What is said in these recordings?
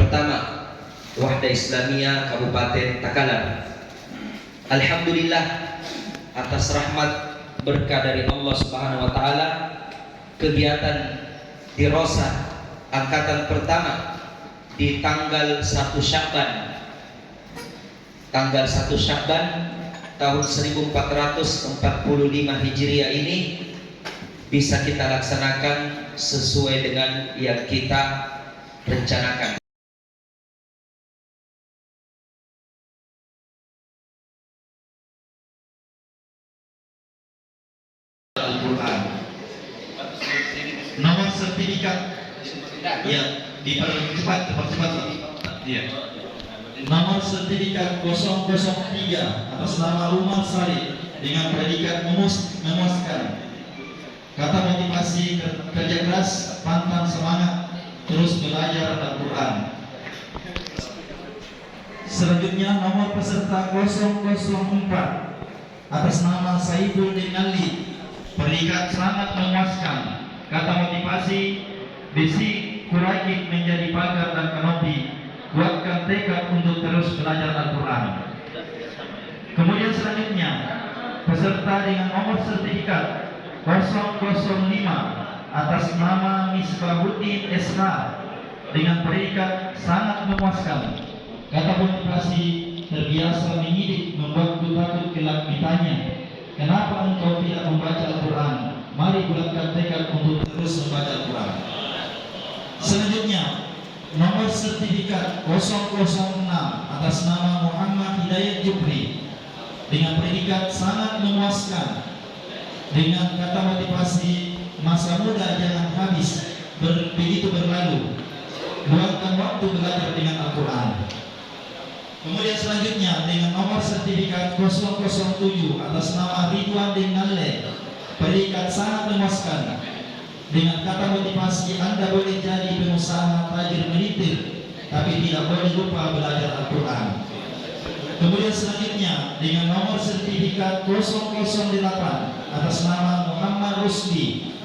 pertama Wahda Islamiyah Kabupaten Takalar. Alhamdulillah atas rahmat berkah dari Allah Subhanahu wa taala, kegiatan di Rosa angkatan pertama di tanggal 1 Sya'ban tahun 1445 Hijriah ini bisa kita laksanakan sesuai dengan yang kita rencanakan. Al-Quran. Nomor sertifikat yang dipercepat. Iya. Nomor sertifikat 003 atas nama Umar Sari dengan predikat memuaskan. Kata motivasi kerja keras, pantang semangat, terus belajar Al-Quran. Selanjutnya nomor peserta 004 atas nama Saiful Dinali, predikat sangat memuaskan. Kata motivasi, besi kurakit menjadi pagar dan kanopi, kuatkan tekad untuk terus belajar Al-Quran. Kemudian selanjutnya peserta dengan nomor sertifikat 005 atas nama Misbahuddin SH dengan predikat sangat memuaskan. Kata motivasi, terbiasa menyidik membuatku takut kelak ditanya, kenapa engkau tidak membaca Al-Quran? Mari bulatkan tekad untuk terus membaca Al-Quran. Selanjutnya nomor sertifikat 006 atas nama Muhammad Hidayat Jupri dengan predikat sangat memuaskan. Dengan kata motivasi, masa muda jangan habis begitu berlalu, luangkan waktu belajar dengan Al-Quran. Kemudian selanjutnya dengan nomor sertifikat 007 atas nama Ridwan Dinale, predikat sangat memuaskan. Dengan kata motivasi, Anda boleh jadi pengusaha tajir menitir, tapi tidak boleh lupa belajar Al-Quran. Kemudian selanjutnya dengan nomor sertifikat 008 atas nama Muhammad Rusdi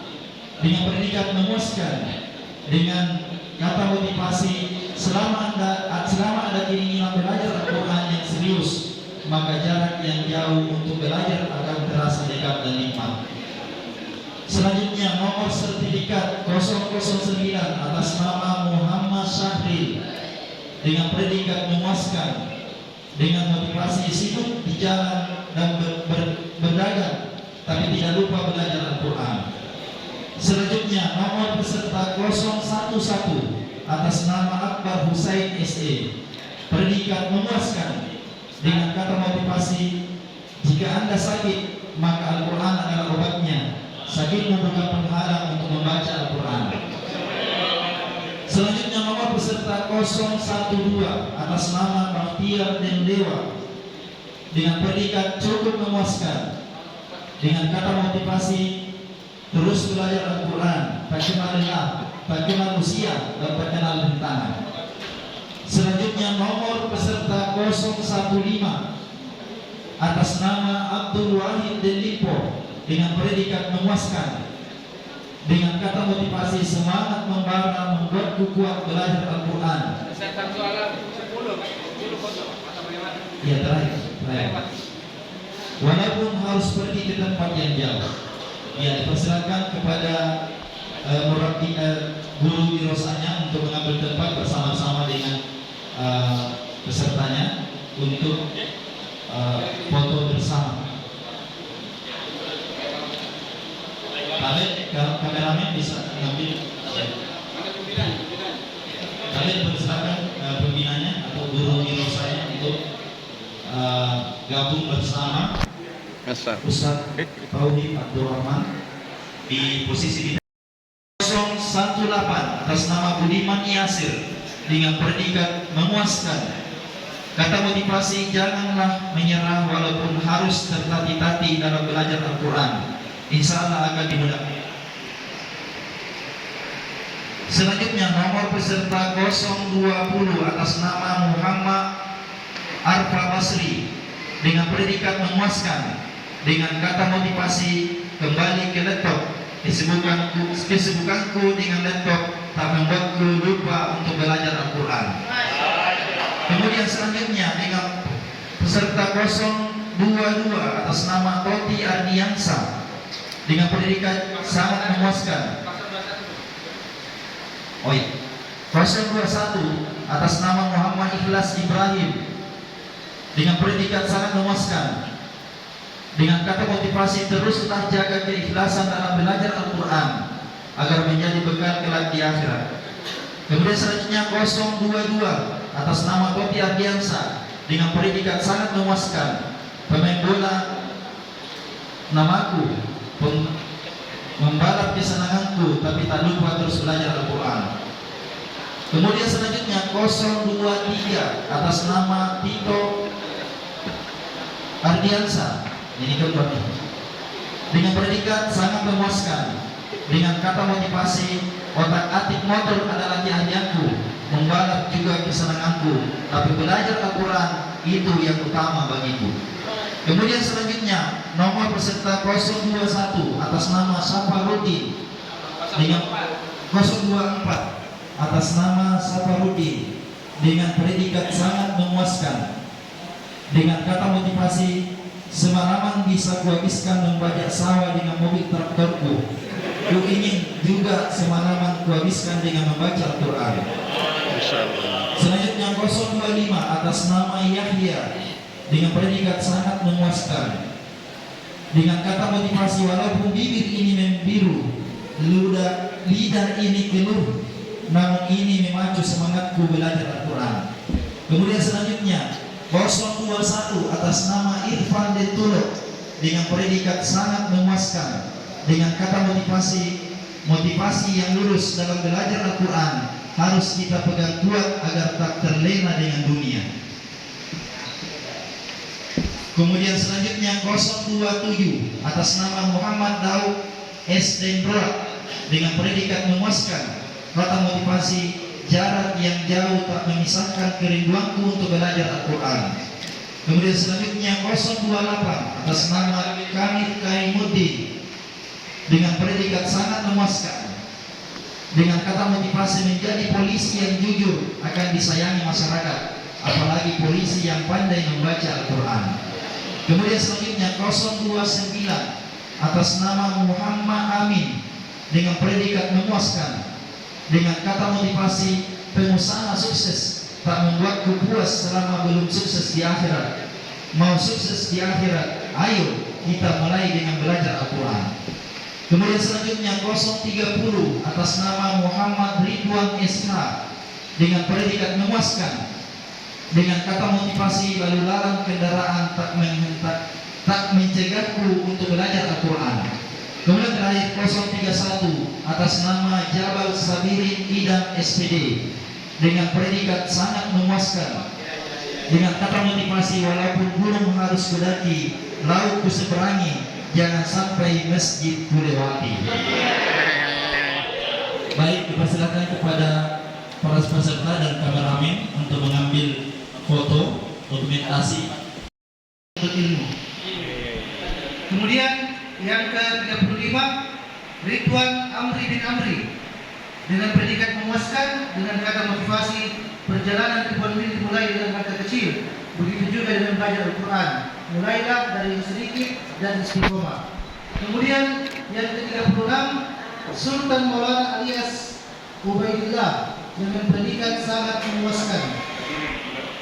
dengan predikat memuaskan. Dengan kata motivasi, selama ada keinginan belajar Al-Quran yang serius, maka jarak yang jauh untuk belajar akan terasa dekat dan nikmat. Selanjutnya nomor sertifikat 009 atas nama Muhammad Syahril dengan predikat memuaskan. Dengan motivasi sibuk di jalan dan berdagang, tapi tidak lupa belajar Al-Quran. Selanjutnya nomor peserta 011 atas nama Akbar Husain SE, predikat memuaskan. Dengan kata motivasi, jika Anda sakit, maka Al-Quran adalah obatnya. Sakitmu bukan penghalang untuk membaca Al-Quran. Selanjutnya nomor peserta 012 atas nama Bakhtiar dan Dewa dengan predikat cukup memuaskan. Dengan kata motivasi, terus belajar Al-Quran, tak kenal lelah, tak kenal usia, dan tak kenal rintangan. Selanjutnya nomor peserta 015 atas nama Abdul Wahid dan Lipo dengan predikat memuaskan. Dengan kata motivasi, semangat membara membuatku kuat belajar Al-Quran. Ya, terakhir. Walaupun harus pergi ke tempat yang jauh, ya dipersilakan kepada guru di Rosanya untuk mengambil tempat bersama-sama dengan pesertanya untuk foto bersama. Kameramen bisa mengambil. Kalian persilakan pembinanya atau guru biro saya untuk gabung bersama Ustaz Tauhid Abdul Rahman di posisi 018 atas nama Budiman Yasir dengan predikat memuaskan. Kata motivasi, janganlah menyerah walaupun harus tertatih-tatih dalam belajar Al-Quran. Insya Allah akan dimudahkan. Selanjutnya nomor peserta 020 atas nama Muhammad Arfa Basri dengan predikat memuaskan. Dengan kata motivasi, kembali ke laptop. Kesibukanku dengan laptop tak membuatku lupa untuk belajar Al-Quran. peserta 022 atas nama Toti Ardiansa dengan pendidikan sangat memuaskan. 021 atas nama Muhammad Ikhlas Ibrahim dengan pendidikan sangat memuaskan, dengan kata motivasi teruslah jaga keikhlasan dalam belajar Al-Quran agar menjadi bekal kelak di akhirat. Kemudian selanjutnya 022 atas nama Toti Ardiansa dengan pendidikan sangat memuaskan, pemain bola namaku, membalap kesenanganku, tapi tak lupa terus belajar Al-Quran. Kemudian selanjutnya 023 atas nama Tito Ardiansa, ini kembali dengan pendidikan sangat memuaskan, dengan kata motivasi otak atik motor adalah keahlianku, membalap juga kesenanganku, tapi belajar Al-Quran itu yang utama bagiku. Kemudian selanjutnya nomor peserta 021 atas nama Safarudin dengan 024 atas nama Safarudin dengan predikat sangat memuaskan, dengan kata motivasi semalaman bisa kuhabiskan membajak sawah dengan mobil traktorku, ku ingin juga semalaman kuhabiskan dengan membaca Al-Quran. Selanjutnya 025 atas nama Yahya dengan predikat sangat memuaskan, dengan kata motivasi walaupun bibir ini membiru, lidah ini keluh, namun ini memacu semangatku belajar Al-Quran. Kemudian selanjutnya 021 atas nama Irfan Detulok dengan predikat sangat memuaskan, dengan kata motivasi yang lurus dalam belajar Al-Quran harus kita pegang kuat agar tak terlena dengan dunia. Kemudian selanjutnya 027 atas nama Muhammad Daud S. Dendra dengan predikat memuaskan, kata motivasi jarak yang jauh tak memisahkan kerinduanku untuk belajar Al-Quran. Kemudian selanjutnya 028 atas nama Kamil Kaimuddin dengan predikat sangat memuaskan, dengan kata motivasi menjadi polisi yang jujur akan disayangi masyarakat, apalagi polisi yang pandai membaca Al-Quran. Kemudian selanjutnya 029 atas nama Muhammad Amin dengan predikat memuaskan, dengan kata motivasi pengusaha sukses tak membuatku puas selama belum sukses di akhirat. Mau sukses di akhirat, ayo kita mulai dengan belajar Al-Quran. Kemudian selanjutnya 030 atas nama Muhammad Ridwan SH dengan predikat memuaskan, dengan kata motivasi lalu lalang kendaraan tak mencegahku untuk belajar Al-Quran. Kemudian terakhir 031 atas nama Jabal Sabirin Idam SPD dengan predikat sangat memuaskan, dengan kata motivasi walaupun gunung harus kudaki, laut kuseberangi, jangan sampai masjid kulewati. Baik, dipersilakan kepada para peserta dan kameramen untuk mengambil foto dokumentasi untuk ilmu. Kemudian yang ke-35 Ridwan Amri bin Amri dengan predikat memuaskan, dengan kata motivasi perjalanan ribuan mil dimulai dengan langkah kecil, begitu juga dengan belajar Al-Quran, mulailah dari yang sedikit dan istiqomah. Kemudian yang ke-36 Sultan Maulana alias Ubaidillah dengan predikat sangat memuaskan.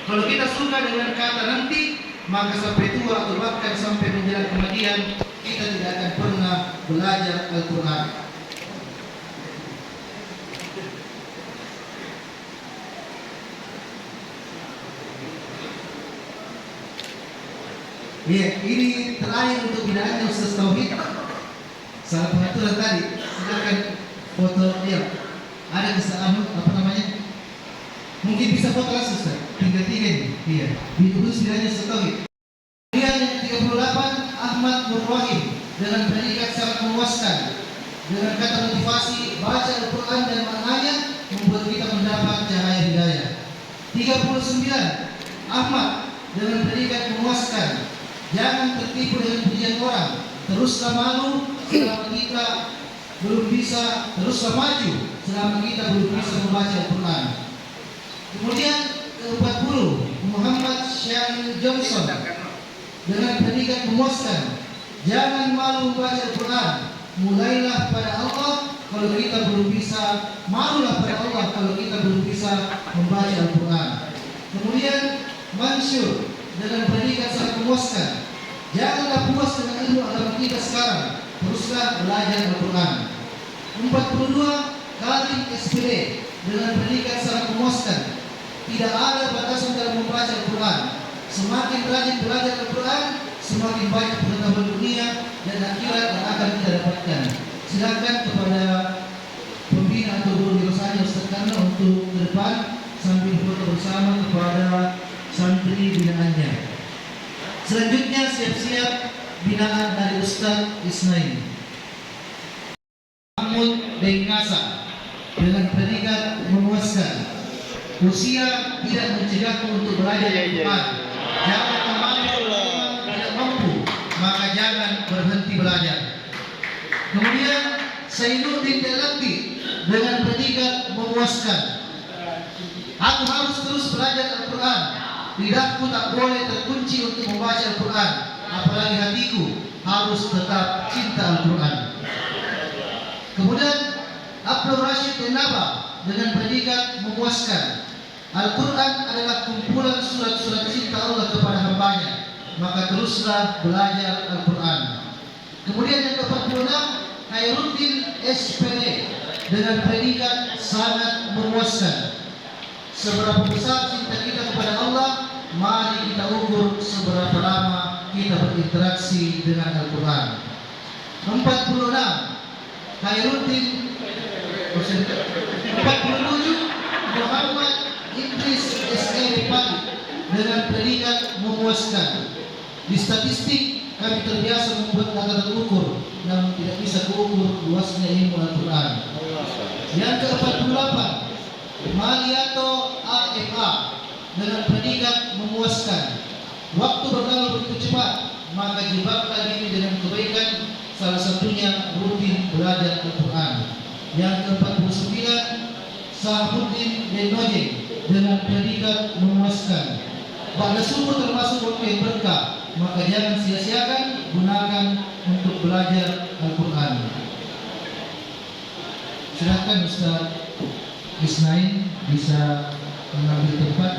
Kalau kita suka dengan kata nanti, maka sampai tua atau bahkan sampai menjelang kematian kita tidak akan pernah belajar Al-Quran. Ya, ini terakhir untuk binaannya Ustaz Tauhid. Salah pengaturan tadi, silakan foto ya. Ada kesalahan apa namanya? Mungkin bisa foto langsung Ustaz. Tiga ini. Iya. Itu binaannya Ustaz Tauhid. Kemudian yang 38 Ahmad Nurwahid dengan predikat sangat memuaskan, dengan kata motivasi baca Al-Quran dan maknanya membuat kita mendapat cahaya hidayah. 39 Ahmad dengan predikat memuaskan, jangan tertipu dengan pujian orang, teruslah malu selama kita belum bisa, teruslah maju selama kita belum bisa membaca Al-Quran. Kemudian ke-40 Muhammad Sean Johnson dengan predikat memuaskan. Jangan malu membaca Al-Quran. Mulailah pada Allah kalau kita belum bisa. Malulah pada Allah kalau kita belum bisa membaca Al-Quran. Kemudian Mansur dengan predikat sangat memuaskan. Janganlah puas dengan ilmu agama kita sekarang. Teruslah belajar Al-Quran. 42 Karim SPD dengan predikat sangat memuaskan. Tidak ada batasan dalam membaca Al-Quran. Semakin rajin belajar Al-Quran, semakin banyak pengetahuan dunia dan akhirat yang akan kita dapatkan. Silakan kepada pembina atau guru saja Ustaz Karno untuk ke depan sambil foto bersama kepada santri binaannya. Selanjutnya siap-siap binaan dari Ustaz Ismail Mahmud Bengasa dengan predikat memuaskan. Usia tidak mencegahmu untuk belajar Al-Quran. Jangan kemalu tidak mampu, maka jangan berhenti belajar. Kemudian Sainuddin Delati dengan predikat memuaskan. Aku harus terus belajar Al-Quran. Lidahku tak boleh terkunci untuk membaca Al-Quran. Apalagi hatiku harus tetap cinta Al-Quran. Kemudian Abdul Rashid Naba dengan predikat memuaskan. Al-Quran adalah kumpulan surat-surat cinta Allah kepada hambanya, maka teruslah belajar Al-Quran. Kemudian yang ke-46 Khairuddin SPD dengan predikat sangat memuaskan. Seberapa besar cinta kita kepada Allah, mari kita ukur seberapa lama kita berinteraksi dengan Al-Quran. 46 Khairuddin 47 Muhammad Idris S.A. Pali dengan predikat memuaskan. Di statistik kami terbiasa membuat data terukur, namun tidak bisa terukur luasnya ilmu Al-Quran. Yang ke-48 Maliato AFA dengan predikat memuaskan. Waktu berlalu begitu cepat, maka jebaklah diri dengan kebaikan, salah satunya rutin belajar Al-Quran. Yang ke-49 Sahabuddin Denojeng dengan predikat memuaskan. Pada subuh termasuk waktu yang berkah, maka jangan sia-siakan, gunakan untuk belajar Al-Quran. Silakan Ustaz Ismail bisa mengambil tempat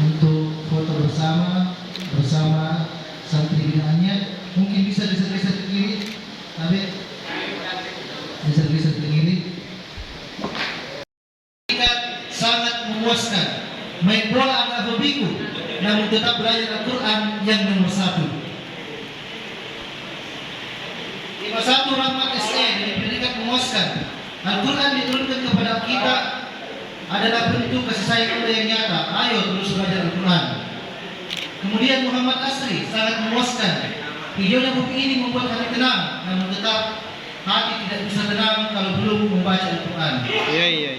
untuk foto bersama santri binaannya. Mungkin bisa geser-geser ke kiri, Habib. Geser-geser ke kiri. Sangat memuaskan. Main bola adalah hobiku, namun tetap belajar Al-Quran yang nomor 1. 51 Rahmat SE dengan predikat memuaskan. Al-Quran diturunkan kepada kita adalah bentuk kasih sayang Allah yang nyata. Ayo terus belajar Al-Quran. Kemudian Muhammad Asri sangat memuaskan. Videonya buku ini membuat hati tenang, namun tetap hati tidak bisa tenang kalau belum membaca Al-Quran. Iya.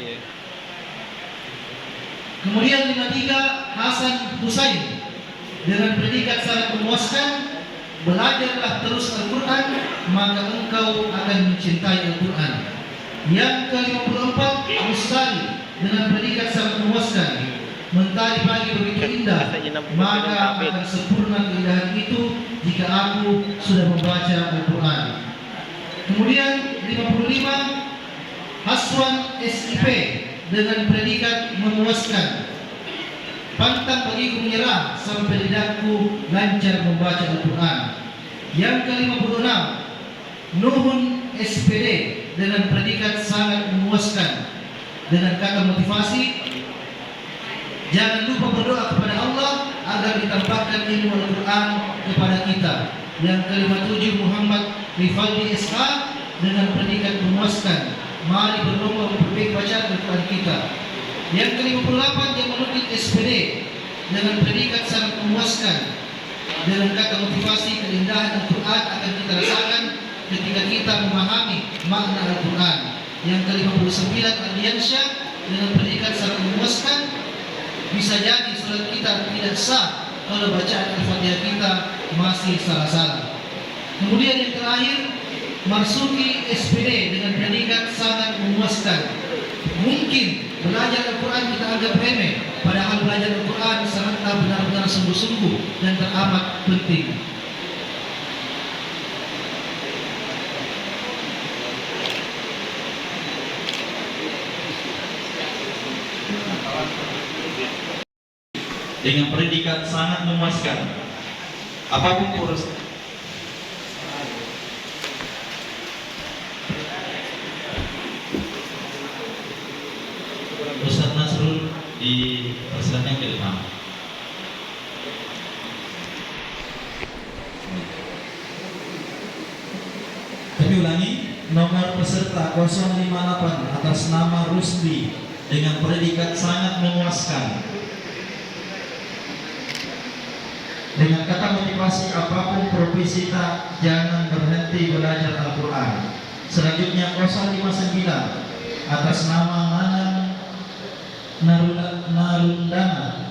Kemudian 53 Hasan Husain dengan predikat sangat memuaskan. Belajarlah terus Al-Quran, maka engkau akan mencintai Al-Quran. Yang ke-54 Mustari dengan predikat sangat memuaskan. Mentari pagi begitu indah, maka akan sempurna keindahan itu jika aku sudah membaca Al-Quran. Kemudian 55 Haswan SIP dengan predikat memuaskan. Pantang bagiku menyerah sampai lidahku lancar membaca Al-Quran. Yang ke-56 Nuhun SPD dengan predikat sangat memuaskan. Dengan kata motivasi, jangan lupa berdoa kepada Allah agar ditambahkan ilmu Al-Quran kepada kita. Yang ke-57 Muhammad Rifaldi SK dengan predikat memuaskan. Mari berlomba memperbaiki bacaan Al-Quran kita. Yang ke-58 Jamaluddin SPD dengan predikat sangat memuaskan. Dengan kata motivasi, keindahan Al-Quran akan kita rasakan ketika kita memahami makna Al-Quran. Yang ke-59 Ardiansyah dengan predikat sangat memuaskan. Bisa jadi surat kita tidak sah kalau bacaan Al-Fatihah kita masih salah-salah. Kemudian yang terakhir Marsuki SPD dengan predikat sangat memuaskan. Mungkin belajar Al-Quran kita anggap remeh, padahal belajar Al-Quran sangatlah benar-benar sungguh-sungguh dan teramat penting. Dengan predikat sangat memuaskan. Apapun urus Ustaz Nasrul dipersilakan ke depan. Kami ulangi, nomor peserta 058 atas nama Rusdi dengan predikat sangat memuaskan. Dengan kata motivasi apapun profesi tak, jangan berhenti belajar Al-Quran. Selanjutnya 059 atas nama Narundana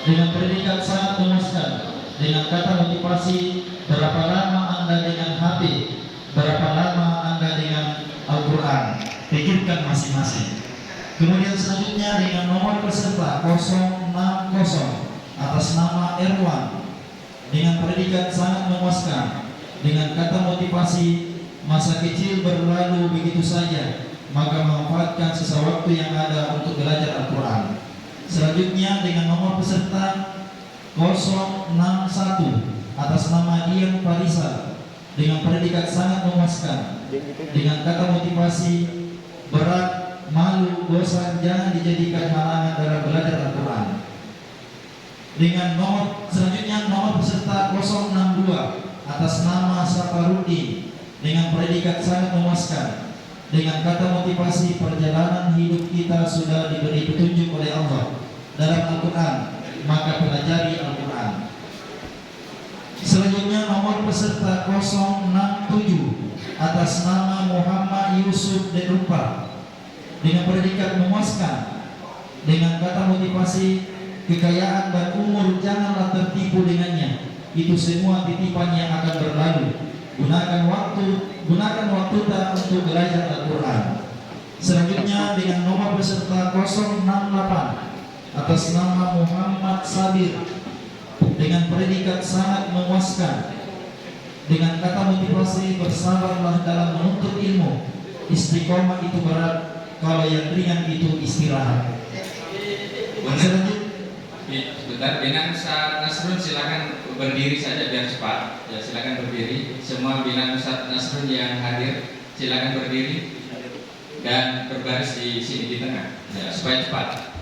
dengan predikat sangat memuaskan. Dengan kata motivasi, berapa lama Anda dengan HP, berapa lama Anda dengan Al-Quran, pikirkan masing-masing. Kemudian selanjutnya dengan nomor peserta 060 atas nama Erwan dengan predikat sangat memuaskan. Dengan kata motivasi, masa kecil berlalu begitu saja, maka manfaatkan sisa waktu yang ada untuk belajar Al-Quran. Selanjutnya dengan nomor peserta 061 atas nama Dian Farisa dengan predikat sangat memuaskan. Dengan kata motivasi, berat, malu, bosan jangan dijadikan halangan dalam belajar Al-Quran. Dengan selanjutnya nomor peserta 062 atas nama Saparudi dengan predikat sangat memuaskan. Dengan kata motivasi, perjalanan hidup kita sudah diberi petunjuk oleh Allah dalam Al-Quran, maka pelajari Al-Quran. Selanjutnya nomor peserta 067 atas nama Muhammad Yusuf Derupa dengan predikat memuaskan. Dengan kata motivasi, kekayaan dan umur janganlah tertipu dengannya, itu semua titipan yang akan berlalu. Gunakan waktu tak untuk belajar Al-Quran. Selanjutnya dengan nomor peserta 068 atas nama Muhammad Sabir dengan predikat sangat memuaskan. Dengan kata motivasi, bersabarlah dalam menuntut ilmu. Istiqomah itu berat, kalau yang ringan itu istirahat. Selanjutnya sebentar, dengan Ustaz Nasrun silakan berdiri saja biar cepat. Ya, silakan berdiri. Semua bilang Ustaz Nasrun yang hadir silakan berdiri dan berbaris di sini di tengah, ya, supaya cepat.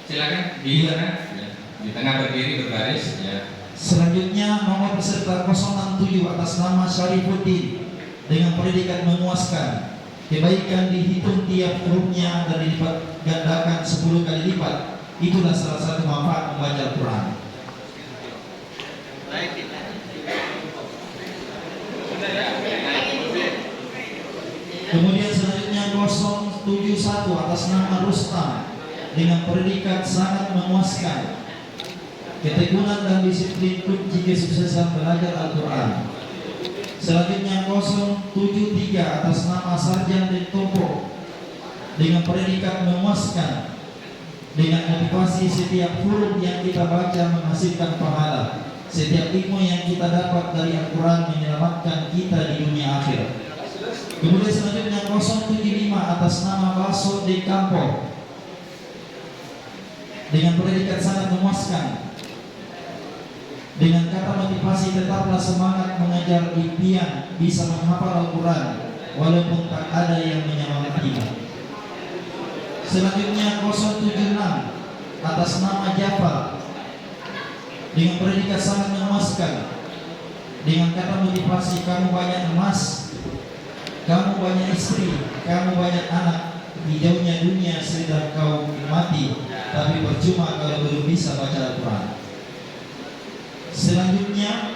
Silakan di tengah, ya, di tengah berdiri berbaris. Ya. Selanjutnya nomor peserta 067 atas nama Syarifuddin dengan predikat memuaskan. Kebaikan dihitung tiap hurufnya dan dilipat gandakan 10 kali lipat. Itulah salah satu manfaat membaca Al-Quran. Kemudian selanjutnya 071 atas nama Rustam dengan predikat sangat memuaskan. Ketekunan dan disiplin kunci kesuksesan belajar Al-Quran. Selanjutnya 073 atas nama Sarjan Dentopo dengan predikat memuaskan. Dengan motivasi, setiap huruf yang kita baca menghasilkan pahala. Setiap ilmu yang kita dapat dari Al-Quran menyelamatkan kita di dunia akhir. Kemudian selanjutnya 075 atas nama Baso de Campo dengan predikat sangat memuaskan. Dengan kata motivasi, tetaplah semangat mengajar impian bisa menghafal Al-Quran walaupun tak ada yang menyemangatinya. Selanjutnya 076 atas nama Jafar dengan predikat sangat memuaskan. Dengan kata motivasi, kamu banyak emas, kamu banyak istri, kamu banyak anak, hijaunya dunia sudah kau nikmati, tapi percuma kalau belum bisa baca Al-Quran. Selanjutnya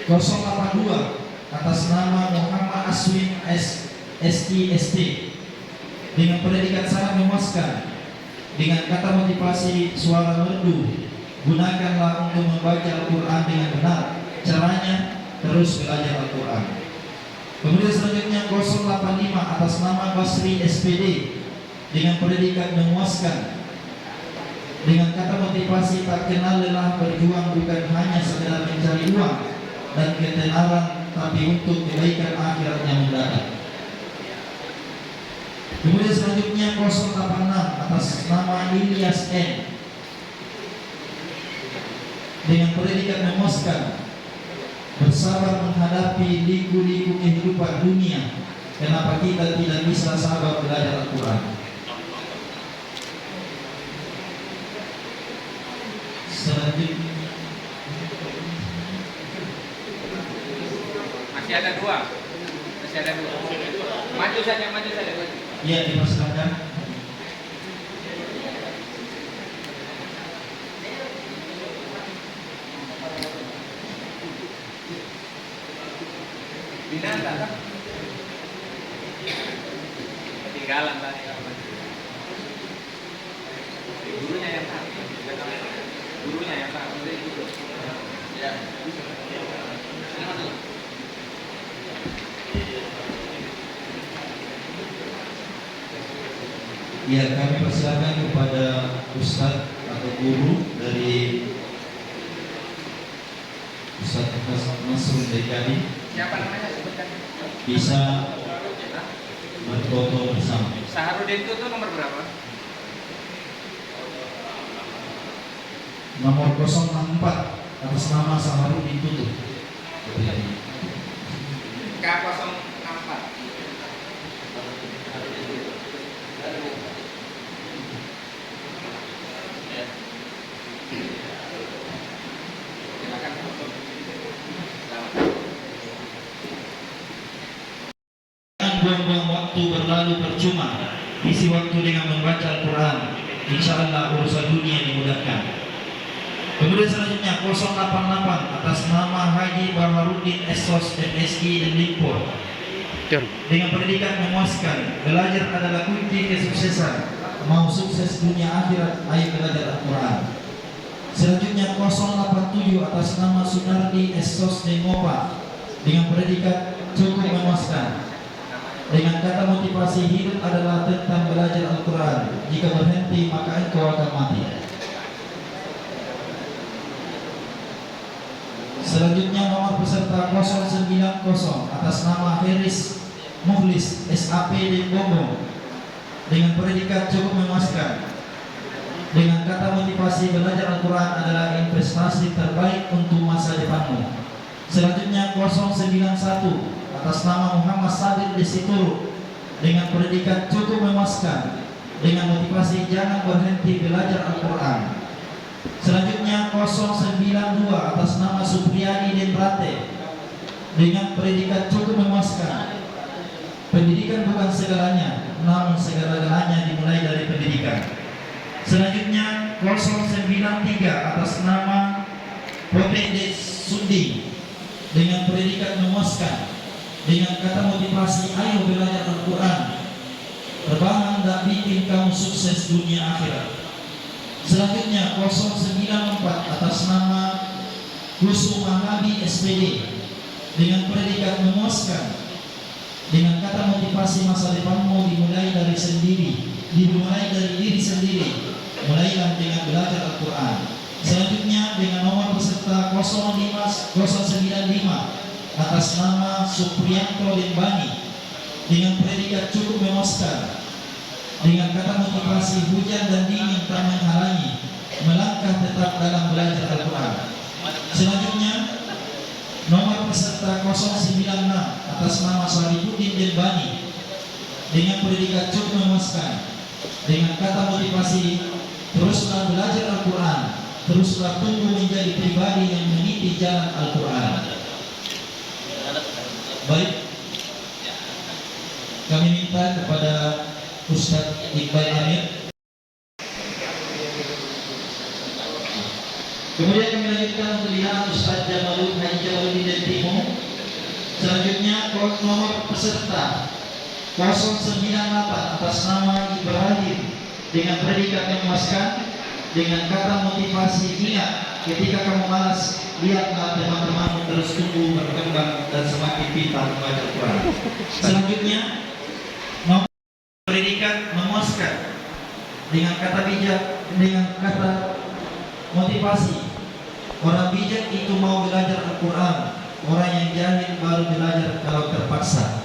082 atas nama Muhammad Aswin SIST dengan predikat sangat memuaskan. Dengan kata motivasi, suara merdu, gunakanlah untuk membaca Al-Quran dengan benar. Caranya terus belajar Al-Quran. Kemudian selanjutnya Selanjutnya 085 atas nama Basri SPD dengan predikat memuaskan, dengan kata motivasi tak kenal lelah berjuang bukan hanya sekedar mencari uang dan ketenaran, tapi untuk kebaikan akhirat yang mendatang. Kemudian selanjutnya 086 atas nama Ilyas N dengan predikat memuaskan, bersabar menghadapi liku-liku kehidupan dunia. Kenapa kita tidak bisa sabar belajar Al-Quran? Selanjutnya Masih ada dua. Maju saja. ya, dipersilakan. Bina tak? Ketinggalan tadi. Gurunya yang tak. Ya. Ya, kami persilakan kepada Ustadz atau guru dari Ustadz Nasrul Dekani Siapa namanya sebutkan? bisa berfoto bersama. Saharudin itu tuh nomor berapa? Nomor 064 atas nama Saharudin Tutup. K04. Silakan. Jangan buang-buang waktu berlalu percuma. Isi waktu dengan membaca Al-Quran. Insya Allah urusan dunia dimudahkan. Kemudian selanjutnya 088 atas nama Haji Baharudin Esos MSI dan Limpur dengan pendidikan memuaskan. Belajar adalah kunci kesuksesan. Mau sukses dunia akhirat, ayo belajar Al-Quran. Selanjutnya 087 atas nama Sunardi Esos Dengopa dengan predikat cukup memuaskan. Dengan kata motivasi, hidup adalah tentang belajar Al-Quran. Jika berhenti maka engkau akan mati. Selanjutnya nomor peserta 090 atas nama Heris Muhlis SAP di Bombong dengan predikat cukup memuaskan. Dengan kata motivasi, belajar Al-Quran adalah investasi terbaik untuk masa depanmu. Selanjutnya 091 atas nama Muhammad Sadir di Situru dengan predikat cukup memuaskan, dengan motivasi jangan berhenti belajar Al-Quran. Selanjutnya 092 atas nama Supriyadi Denrate dengan predikat cukup memuaskan. Pendidikan bukan segalanya, namun segala-galanya dimulai dari pendidikan. Selanjutnya 093 atas nama Popende Sundi dengan predikat memuaskan, dengan kata motivasi ayo belajar Al-Quran, terbangan dan bikin kamu sukses dunia akhirat. Selanjutnya 094 atas nama Kusuma Nabi SPD dengan predikat memuaskan, dengan kata motivasi masa depanmu dimulai dari diri sendiri, mulailah dengan belajar Al-Quran. Selanjutnya dengan nomor peserta 095 atas nama Supriyanto Lembani dengan predikat cukup memuaskan, dengan kata motivasi hujan dan dingin tak menghalangi, melangkah tetap dalam belajar Al-Quran. Selanjutnya nomor peserta 096 atas nama Sarifuddin Delbani dengan predikat cukup memuaskan, dengan kata motivasi teruslah belajar Al-Quran, teruslah tumbuh menjadi pribadi yang meniti jalan Al-Quran. Baik, kami minta kepada Ustadz Iqbal Amir. Kemudian kami lanjutkan untuk lihat Ustadz Jamalud Haji Jamaluddin dan Timo. Selanjutnya nomor peserta 098 atas nama Ibrahim dengan predikat memuaskan, dengan kata motivasi, ingat, ketika kamu malas, lihatlah teman-temanmu terus tumbuh, berkembang, dan semakin pintar membaca Al-Quran. Selanjutnya, nomor pendidikan memuaskan dengan kata bijak, dengan kata motivasi. Orang bijak itu mau belajar Al-Quran, orang yang jahil baru belajar kalau terpaksa.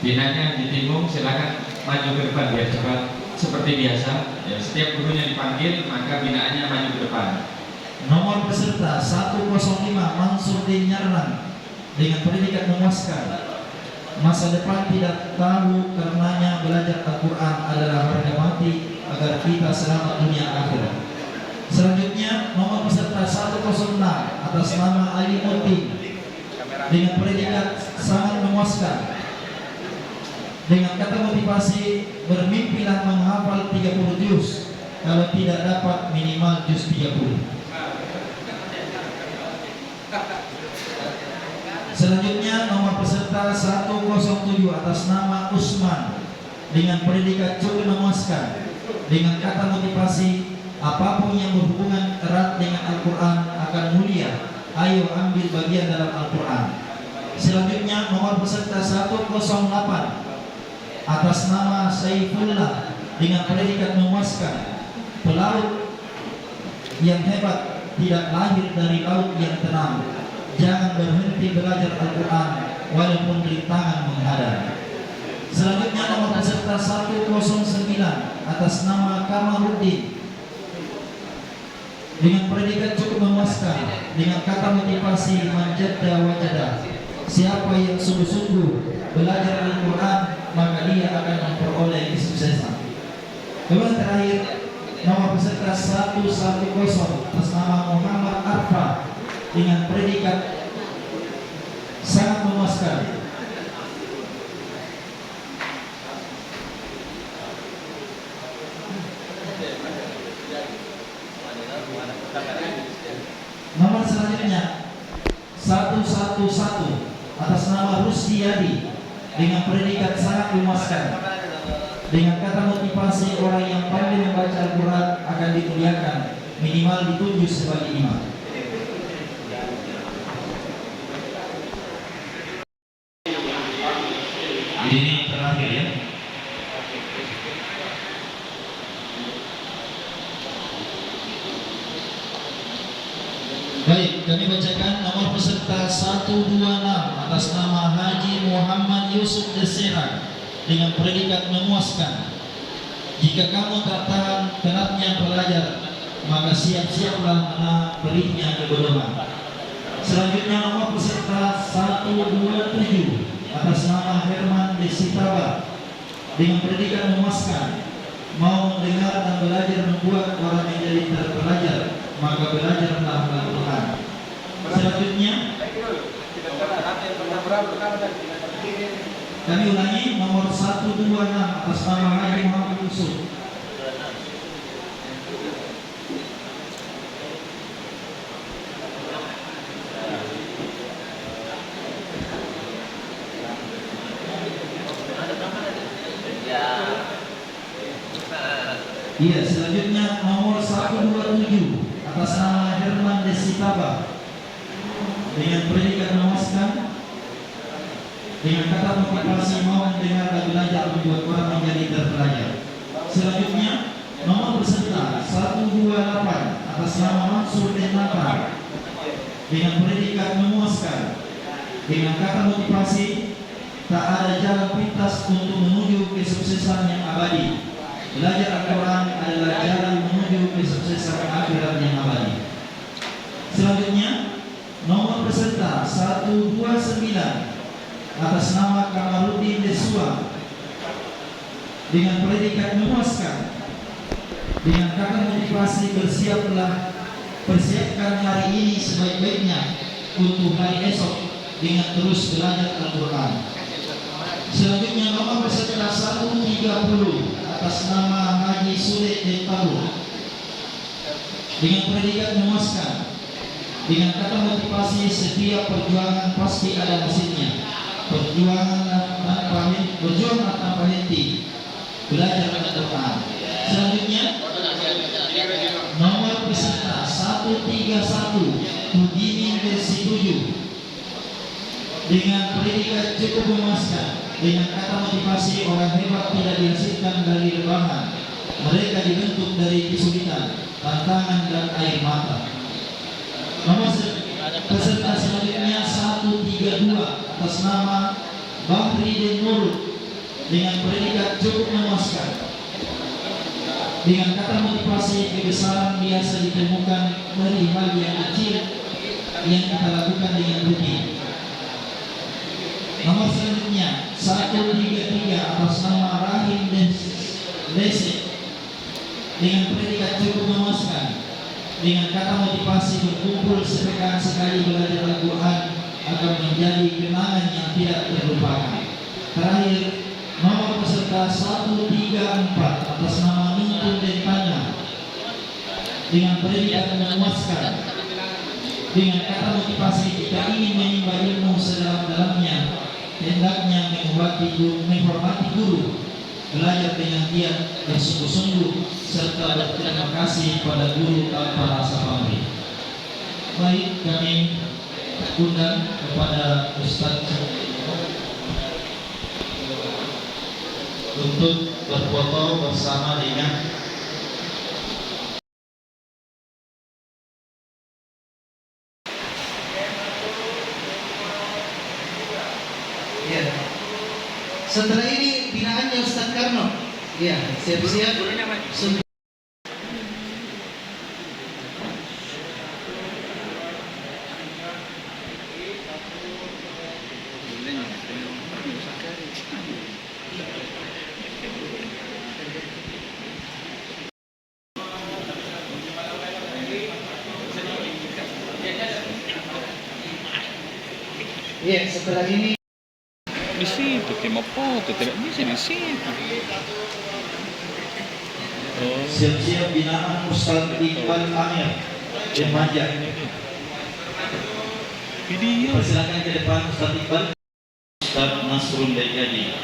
Binanya ditimbung, silakan maju ke depan biar cepat. Seperti biasa, ya, setiap gurunya dipanggil, maka binaannya maju ke depan. Nomor peserta 105 Mansur bin Nyarran dengan pendidikan memuaskan. Masa depan tidak tahu, karenanya belajar Al-Quran adalah harga mati agar kita selamat dunia akhirat. Selanjutnya nomor peserta 106 atas nama Ali Muti dengan pendidikan sangat memuaskan. Dengan kata motivasi, bermimpilah menghafal 30 juz, kalau tidak dapat minimal juz 30. Selanjutnya nomor peserta 107 atas nama Usman dengan pendidikan cukup memuaskan. Dengan kata motivasi, apapun yang berhubungan erat dengan Al-Quran akan mulia. Ayo ambil bagian dalam Al-Quran. Selanjutnya nomor peserta 108 atas nama Saifullah dengan pendidikan memuaskan. Pelaut yang hebat tidak lahir dari laut yang tenang. Jangan berhenti belajar Al-Quran walaupun rintangan menghadang. Selanjutnya nomor peserta 109 atas nama Kamaruddin dengan pendidikan cukup memuaskan. Dengan kata motivasi, manjadda wajada. Siapa yang sungguh-sungguh belajar Al-Quran, maka dia akan memperoleh kesuksesan. Kemudian terakhir nomor peserta 110 atas nama Muhammad Arfa dengan predikat sangat memuaskan. Nomor selanjutnya 111 atas nama Rusdiyadi dengan predikat sangat memuaskan. Dengan kata motivasi, orang yang pandai membaca Al-Quran akan dimuliakan, minimal ditunjuk sebagai imam. Ini terakhir ya. Baik, kami bacakan nomor peserta 126 atas nama Haji Muhammad Yusuf Desera dengan predikat memuaskan. Jika kamu tak tahan penatnya belajar, maka siap-siaplah menahan perihnya kebodohan. Selanjutnya nomor peserta 127 atas nama Herman Desitaba dengan predikat memuaskan. Mau mendengar dan belajar membuat orang menjadi terpelajar, maka belajarlah Al-Quran. Selanjutnya kami ulangi nomor 126 atas nama Haji Muhammad Yusuf. Iya, selanjutnya nomor 127 atas nama Herman Desitaba dengan predikat memuaskan. Dengan kata motivasi, mau mendengar dan belajar membuat orang menjadi terpelajar. Selanjutnya nomor peserta 128 atas nama Mansur bin Nata dengan predikat memuaskan. Dengan kata motivasi, tak ada jalan pintas untuk menuju kesuksesan yang abadi. Belajar Al-Quran adalah jalan menuju kesuksesan akhirat yang abadi. Selanjutnya nomor peserta 129 atas nama Kamaruddin Desua dengan predikat memuaskan. Dengan kata motivasi, persiapkan hari ini sebaik-baiknya untuk hari esok dengan terus belajar Al-Quran. Selanjutnya nomor peserta 130 atas nama Haji Sule Detalu dengan predikat memuaskan. Dengan kata motivasi, setiap perjuangan pasti ada hasilnya. Berjuang tanpa henti, belajar Al-Quran. Selanjutnya nomor 31 Ujian versi 7 dengan predikat cukup memuaskan, dengan kata motivasi orang hebat tidak dihasilkan dari rebahan, mereka dibentuk dari kesulitan, tantangan dan air mata. Nomor peserta selanjutnya 132 atas nama Bahri Den Nurul dengan predikat cukup memuaskan, dengan kata motivasi kebesaran biasa ditemukan dari hal yang kecil yang kita lakukan dengan rutin. Nomor selanjutnya 133 atas nama Rahim Desi dengan predikat cukup memuaskan, dengan kata motivasi berkumpul sepekan sekali belajar Al-Quran akan menjadi kenangan yang tidak terlupakan. Terakhir, nomor peserta 134 atas nama Nungkun Dentana dengan predikat memuaskan, dengan kata motivasi jika ingin menimba ilmu sedalam-dalamnya, hendaknya menghormati guru, belajar dengan giat dan sungguh-sungguh, serta berterima kasih pada guru tanpa rasa pamrih. Baik, kami undang kepada Ustaz untuk berfoto bersama dengan Ya. Setelah ini binaannya Ustaz Karno. Ya, siap-siap. Ya, setelah ini Di situ tim foto tidak bisa di situ. Oh, siap-siap binaan Ustaz Iqbal Amir Remaja. video. Persilakan ke depan Ustaz Iqbal. Ustaz Nasrul Dayadi.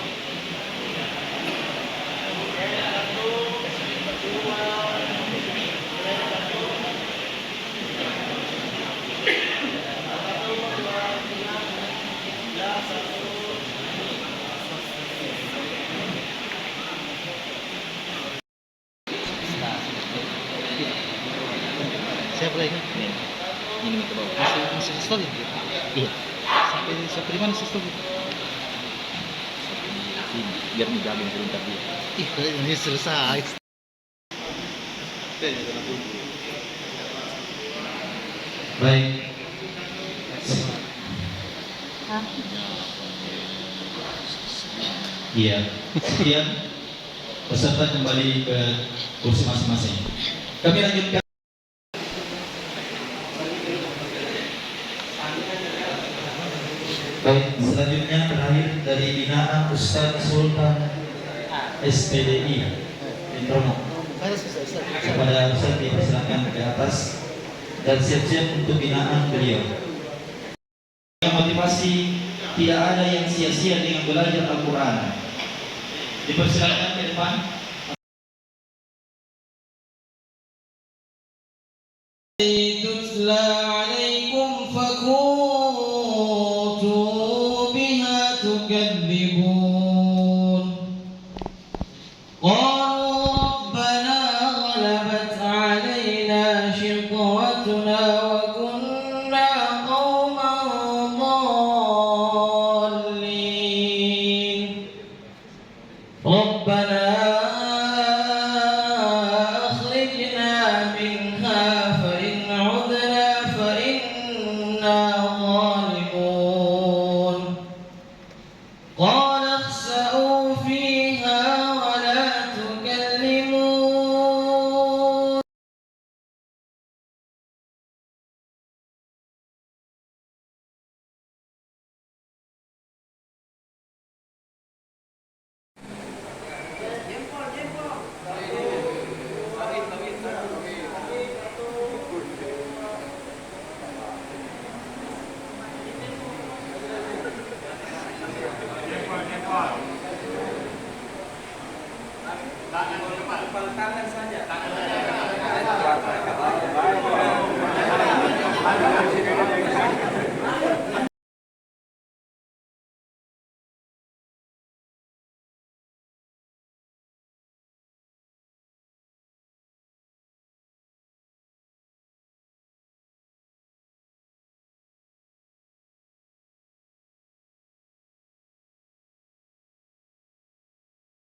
Saya boleh kan? Ini ke bawah. Masih story? Iya. Sampai di mana sih story? Ini biar digabung sebentar dia. Ih, ini selesai. Baik. Iya. Sekian peserta kembali ke kursi masing-masing. Kami lanjutkan. Baik, selanjutnya terakhir dari binaan Ustaz Sultan SPDI Introno. Kepada Ustaz dipersilakan ke atas dan siap-siap untuk binaan beliau. Yang motivasi tidak ada yang sia-sia dengan belajar Al-Quran. Dipersilakan ke depan. tutla alaikum fakuntu biha tukadzibun qalu rabbana ghalabat alaina shiqwatuna wa kunna qauman dallin rabbana قال اخسأوا فيها ولا تكلمون tangan saja, tangan